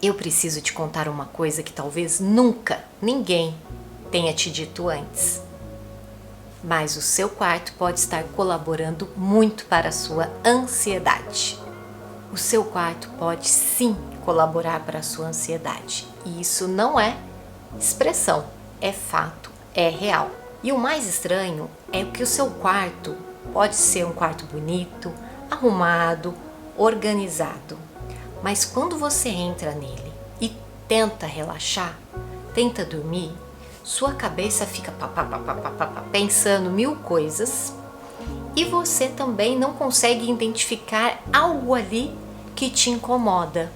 Eu preciso te contar uma coisa que talvez nunca ninguém tenha te dito antes. Mas o seu quarto pode estar colaborando muito para a sua ansiedade. O seu quarto pode sim colaborar para a sua ansiedade. E isso não é expressão, é fato, é real. E o mais estranho é que o seu quarto pode ser um quarto bonito, arrumado, organizado. Mas quando você entra nele e tenta relaxar, tenta dormir, sua cabeça fica pensando mil coisas e você também não consegue identificar algo ali que te incomoda,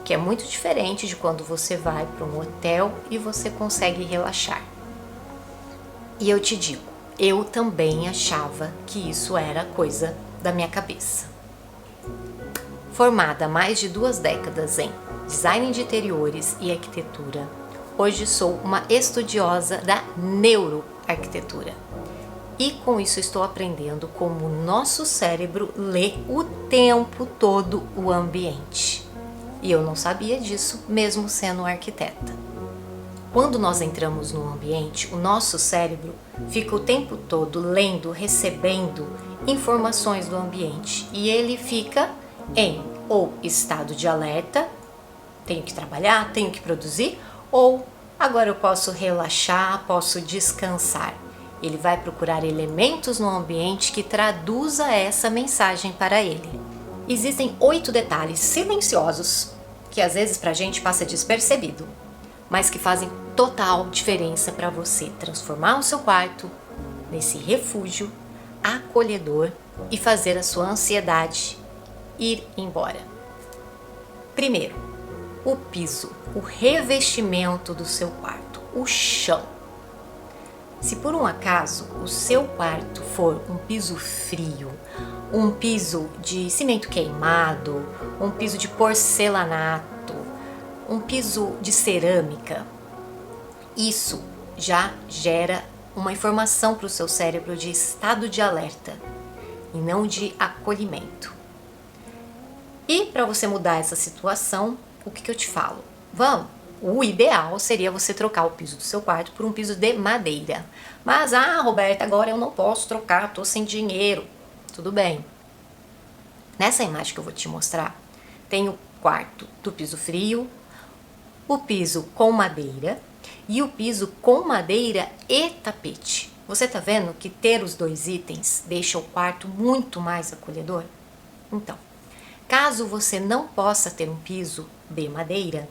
que é muito diferente de quando você vai para um hotel e você consegue relaxar. E eu te digo, eu também achava que isso era coisa da minha cabeça. Formada há mais de 2 décadas em design de interiores e arquitetura, hoje sou uma estudiosa da neuroarquitetura. E com isso estou aprendendo como o nosso cérebro lê o tempo todo o ambiente. E eu não sabia disso, mesmo sendo arquiteta. Quando nós entramos no ambiente, o nosso cérebro fica o tempo todo lendo, recebendo informações do ambiente. E ele fica em ou estado de alerta, tenho que trabalhar, tenho que produzir, ou agora eu posso relaxar, posso descansar. Ele vai procurar elementos no ambiente que traduza essa mensagem para ele. Existem 8 detalhes silenciosos que às vezes pra gente passa despercebido, mas que fazem total diferença para você transformar o seu quarto nesse refúgio acolhedor e fazer a sua ansiedade ir embora. Primeiro, o piso, o revestimento do seu quarto, o chão. Se por um acaso o seu quarto for um piso frio, um piso de cimento queimado, um piso de porcelanato, um piso de cerâmica, isso já gera uma informação para o seu cérebro de estado de alerta e não de acolhimento. E para você mudar essa situação, o que eu te falo? O ideal seria você trocar o piso do seu quarto por um piso de madeira. Mas, Roberta, agora eu não posso trocar, estou sem dinheiro. Tudo bem. Nessa imagem que eu vou te mostrar, tem o quarto do piso frio, o piso com madeira e o piso com madeira e tapete. Você tá vendo que ter os 2 itens deixa o quarto muito mais acolhedor? Então, caso você não possa ter um piso de madeira,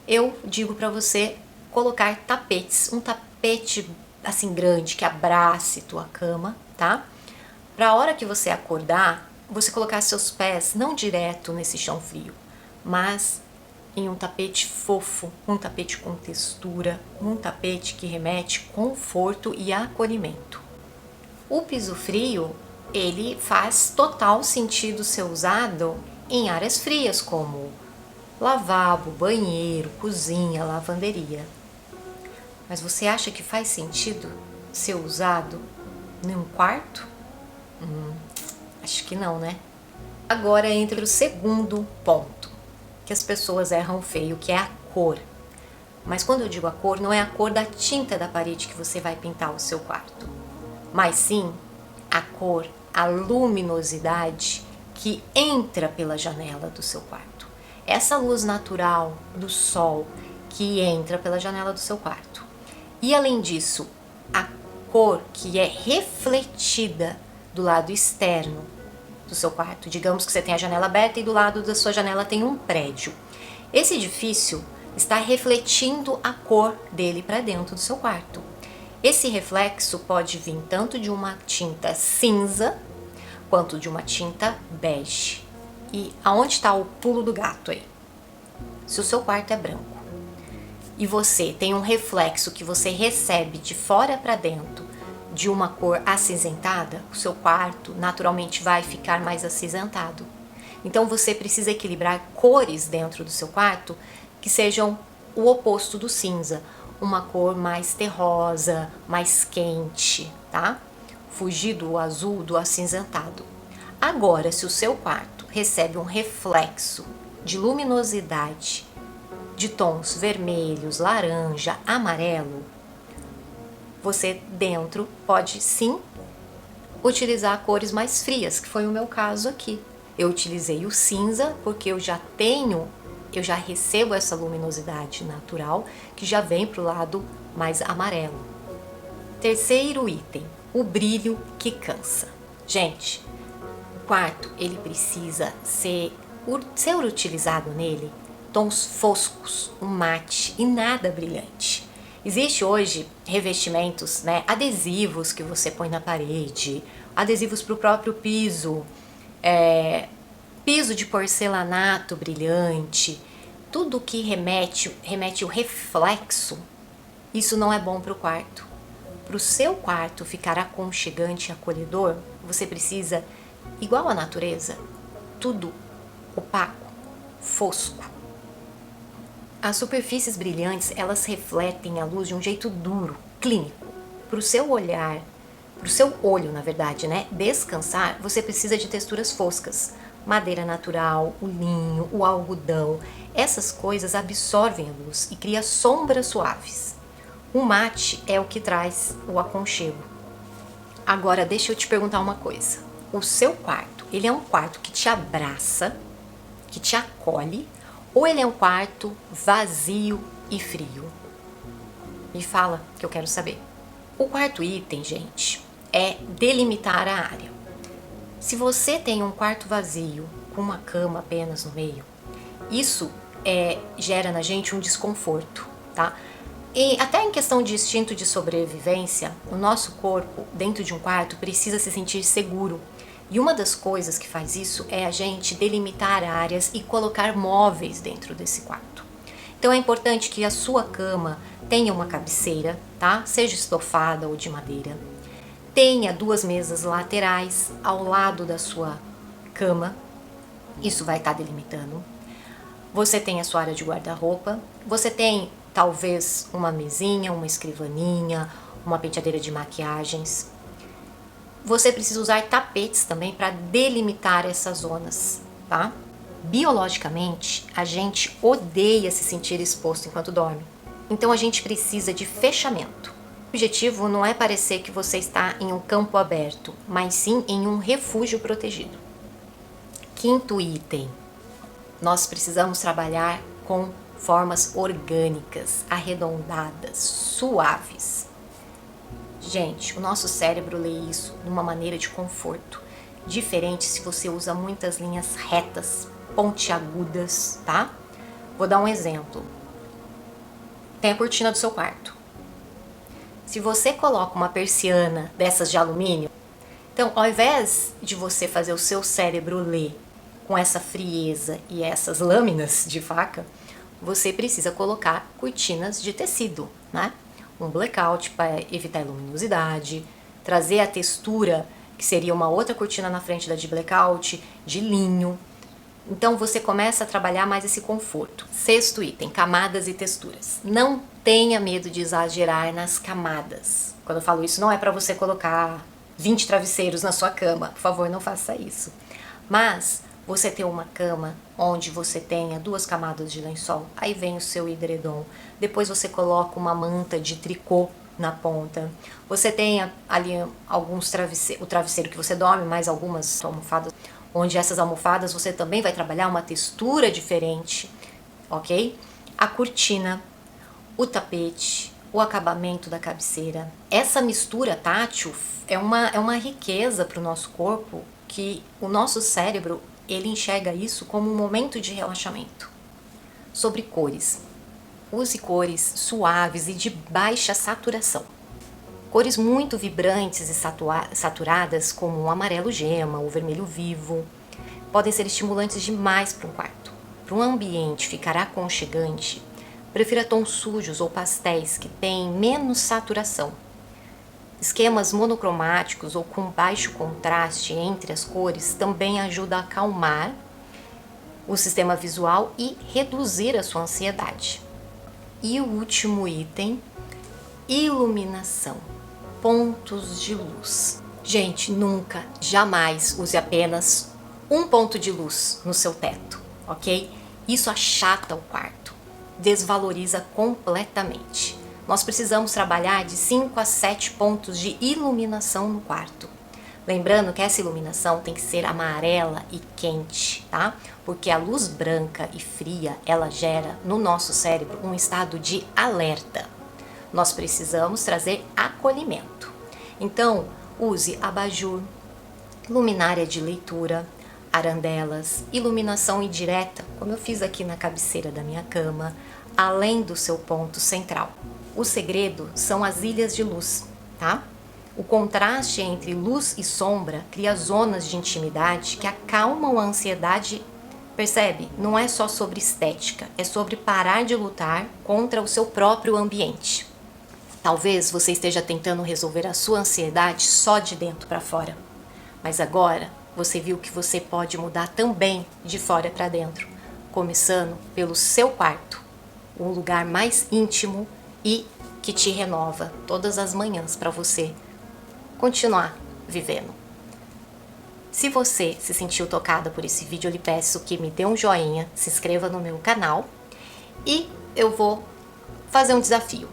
eu digo para você colocar tapetes, um tapete assim grande que abrace tua cama, tá? Para a hora que você acordar, você colocar seus pés não direto nesse chão frio, mas em um tapete fofo, um tapete com textura, um tapete que remete conforto e acolhimento. O piso frio, ele faz total sentido ser usado em áreas frias como lavabo, banheiro, cozinha, lavanderia. Mas você acha que faz sentido ser usado num quarto? Acho que não, né? Agora entra o segundo ponto, que as pessoas erram feio, que é a cor. Mas quando eu digo a cor, não é a cor da tinta da parede que você vai pintar o seu quarto, mas sim a cor, a luminosidade que entra pela janela do seu quarto. Essa luz natural do sol que entra pela janela do seu quarto. E além disso, a cor que é refletida do lado externo do seu quarto. Digamos que você tem a janela aberta e do lado da sua janela tem um prédio. Esse edifício está refletindo a cor dele para dentro do seu quarto. Esse reflexo pode vir tanto de uma tinta cinza quanto de uma tinta bege. E aonde está o pulo do gato aí? Se o seu quarto é branco e você tem um reflexo que você recebe de fora para dentro de uma cor acinzentada, o seu quarto naturalmente vai ficar mais acinzentado. Então você precisa equilibrar cores dentro do seu quarto que sejam o oposto do cinza, uma cor mais terrosa, mais quente, tá? Fugir do azul, do acinzentado. Agora, se o seu quarto recebe um reflexo de luminosidade de tons vermelhos, laranja, amarelo, você dentro pode sim utilizar cores mais frias, que foi o meu caso aqui. Eu utilizei o cinza porque eu já recebo essa luminosidade natural que já vem para o lado mais amarelo. Terceiro item, o brilho que cansa. Gente, o quarto ele precisa ser utilizado nele tons foscos, um mate e nada brilhante. Existe hoje revestimentos, né, adesivos que você põe na parede, adesivos para o próprio piso, piso de porcelanato brilhante, tudo que remete o reflexo, isso não é bom para o quarto. Para o seu quarto ficar aconchegante e acolhedor, você precisa, igual à natureza, tudo opaco, fosco. As superfícies brilhantes, elas refletem a luz de um jeito duro, clínico. Para o seu olhar, para o seu olho, na verdade, né, descansar, você precisa de texturas foscas. Madeira natural, o linho, o algodão, essas coisas absorvem a luz e criam sombras suaves. O mate é o que traz o aconchego. Agora, deixa eu te perguntar uma coisa. O seu quarto, ele é um quarto que te abraça, que te acolhe, ou ele é um quarto vazio e frio? Me fala, que eu quero saber. O quarto item, gente, é delimitar a área. Se você tem um quarto vazio, com uma cama apenas no meio, isso gera na gente um desconforto, tá? E até em questão de instinto de sobrevivência, o nosso corpo, dentro de um quarto, precisa se sentir seguro. E uma das coisas que faz isso é a gente delimitar áreas e colocar móveis dentro desse quarto. Então é importante que a sua cama tenha uma cabeceira, tá? Seja estofada ou de madeira. Tenha 2 mesas laterais ao lado da sua cama. Isso vai estar delimitando. Você tem a sua área de guarda-roupa. Você tem talvez uma mesinha, uma escrivaninha, uma penteadeira de maquiagens. Você precisa usar tapetes também para delimitar essas zonas, tá? Biologicamente, a gente odeia se sentir exposto enquanto dorme. Então a gente precisa de fechamento. O objetivo não é parecer que você está em um campo aberto, mas sim em um refúgio protegido. Quinto item, nós precisamos trabalhar com formas orgânicas, arredondadas, suaves. Gente, o nosso cérebro lê isso de uma maneira de conforto, diferente se você usa muitas linhas retas, pontiagudas, tá? Vou dar um exemplo. Tem a cortina do seu quarto. Se você coloca uma persiana dessas de alumínio, então ao invés de você fazer o seu cérebro ler com essa frieza e essas lâminas de faca, você precisa colocar cortinas de tecido, né? Um blackout para evitar a luminosidade, trazer a textura, que seria uma outra cortina na frente da de blackout, de linho. Então você começa a trabalhar mais esse conforto. Sexto item, camadas e texturas. Não tenha medo de exagerar nas camadas. Quando eu falo isso, não é para você colocar 20 travesseiros na sua cama. Por favor, não faça isso. Mas você ter uma cama onde você tenha 2 camadas de lençol, aí vem o seu edredom, depois você coloca uma manta de tricô na ponta, você tem ali alguns o travesseiro que você dorme, mais algumas almofadas, onde essas almofadas você também vai trabalhar uma textura diferente, ok? A cortina, o tapete, o acabamento da cabeceira. Essa mistura tátil é uma riqueza para o nosso corpo, que o nosso cérebro ele enxerga isso como um momento de relaxamento. Sobre cores. Use cores suaves e de baixa saturação. Cores muito vibrantes e saturadas, como o amarelo gema, o vermelho vivo, podem ser estimulantes demais para um quarto. Para um ambiente ficar aconchegante, prefira tons sujos ou pastéis que têm menos saturação. Esquemas monocromáticos ou com baixo contraste entre as cores também ajudam a acalmar o sistema visual e reduzir a sua ansiedade. E o último item, iluminação, pontos de luz. Gente, nunca, jamais use apenas um ponto de luz no seu teto, ok? Isso achata o quarto. desvaloriza completamente. Nós precisamos trabalhar de 5 a 7 pontos de iluminação no quarto. Lembrando que essa iluminação tem que ser amarela e quente, tá? Porque a luz branca e fria, ela gera no nosso cérebro um estado de alerta. Nós precisamos trazer acolhimento. Então, use abajur, luminária de leitura, arandelas, iluminação indireta, como eu fiz aqui na cabeceira da minha cama, além do seu ponto central. O segredo são as ilhas de luz, tá? O contraste entre luz e sombra cria zonas de intimidade que acalmam a ansiedade. Percebe? Não é só sobre estética, é sobre parar de lutar contra o seu próprio ambiente. Talvez você esteja tentando resolver a sua ansiedade só de dentro para fora, mas agora você viu que você pode mudar também de fora para dentro, começando pelo seu quarto, um lugar mais íntimo e que te renova todas as manhãs para você continuar vivendo. Se você se sentiu tocada por esse vídeo, eu lhe peço que me dê um joinha, se inscreva no meu canal e eu vou fazer um desafio.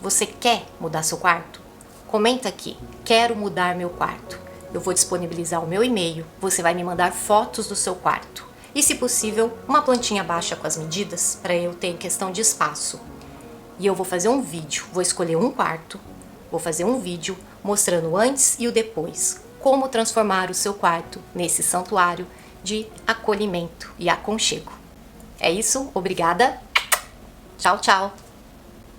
Você quer mudar seu quarto? Comenta aqui, quero mudar meu quarto. Eu vou disponibilizar o meu e-mail, você vai me mandar fotos do seu quarto. E se possível, uma plantinha baixa com as medidas, para eu ter questão de espaço. E eu vou fazer um vídeo, vou escolher um quarto, vou fazer um vídeo mostrando o antes e o depois, como transformar o seu quarto nesse santuário de acolhimento e aconchego. É isso, obrigada, tchau, tchau!